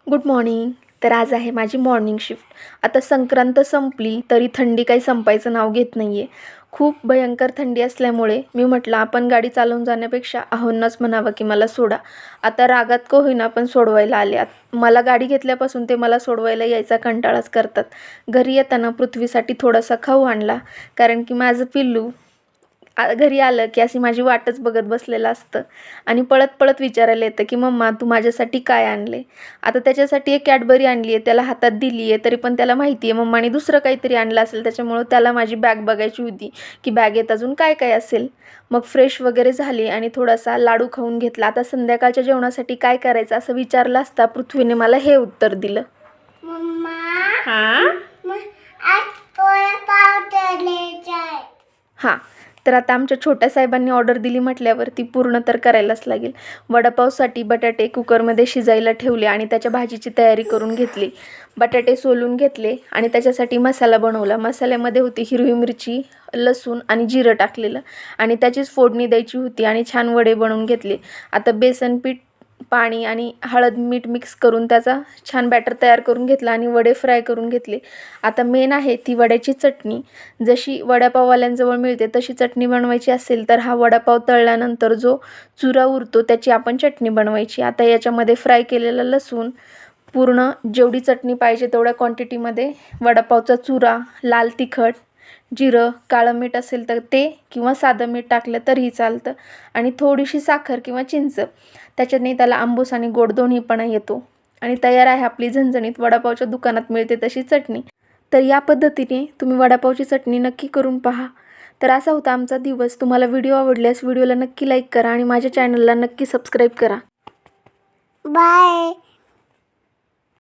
Good morning. तर आज आहे माझी मॉर्निंग शिफ्ट. आता संक्रांत संपली तरी थंडी काही संपायचं नाव घेत नाही आहे. खूप भयंकर थंडी असल्यामुळे मी म्हटलं आपण गाडी चालवून जाण्यापेक्षा आहोंनाच म्हणावं की मला सोडा. आता रागात का होईना पण सोडवायला आले. मला गाडी घेतल्यापासून ते मला सोडवायला यायचा कंटाळाच करतात. घरी येताना पृथ्वीसाठी थोडासा खाऊ आणला, कारण की माझं पिल्लू घरी आलं की अशी माझी वाटच बघत बसलेलं असतं आणि पळत पळत विचारायला येतं की मम्मा तू माझ्यासाठी काय आणले. आता त्याच्यासाठी एक कॅडबरी आणली आहे, त्याला हातात दिली आहे, तरी पण त्याला माहिती आहे मम्माने दुसरं काहीतरी आणलं असेल. त्याच्यामुळं त्याला माझी बॅग बघायची होती की बॅगेत अजून काय काय असेल. मग फ्रेश वगैरे झाली आणि थोडासा लाडू खाऊन घेतला. आता संध्याकाळच्या जेवणासाठी काय करायचं असं विचारलं असता पृथ्वीने मला हे उत्तर दिलं. हां, तर आता आमच्या छोट्या साहेबांनी ऑर्डर दिली म्हटल्यावर ती पूर्ण तर करायलाच लागेल. वडापावसाठी बटाटे कुकरमध्ये शिजायला ठेवले आणि त्याच्या भाजीची तयारी करून घेतली. बटाटे सोलून घेतले आणि त्याच्यासाठी मसाला बनवला. मसाल्यामध्ये होती हिरवी मिरची, लसूण आणि जिरं टाकलेलं आणि त्याचीच फोडणी द्यायची होती आणि छान वडे बनवून घेतले. आता बेसन पीठ, पाणी आणि हळद मीठ मिक्स करून त्याचा छान बॅटर तयार करून घेतला आणि वडे फ्राय करून घेतले. आता मेन आहे ती वड्याची चटणी. जशी वडापाववाल्यांजवळ मिळते तशी चटणी बनवायची असेल तर हा वडापाव तळल्यानंतर जो चुरा उरतो त्याची आपण चटणी बनवायची. आता याच्यामध्ये फ्राय केलेलं लसूण, पूर्ण जेवढी चटणी पाहिजे तेवढ्या क्वांटिटीमध्ये वडापावचा चुरा, लाल तिखट, जिरं, काळं मीठ असेल तर ते किंवा साधं मीठ टाकलं तरीही चालतं आणि थोडीशी साखर किंवा चिंच. त्याच्याने त्याला आंबूस आणि गोड दोन्हीपणा येतो आणि तयार आहे आपली झणझणीत वडापावच्या दुकानात मिळते तशी चटणी. तर या पद्धतीने तुम्ही वडापावची चटणी नक्की करून पहा. तर असा होता आमचा दिवस. तुम्हाला व्हिडिओ आवडल्यास व्हिडिओला नक्की लाईक करा आणि माझ्या चॅनलला नक्की सबस्क्राईब करा. बाय.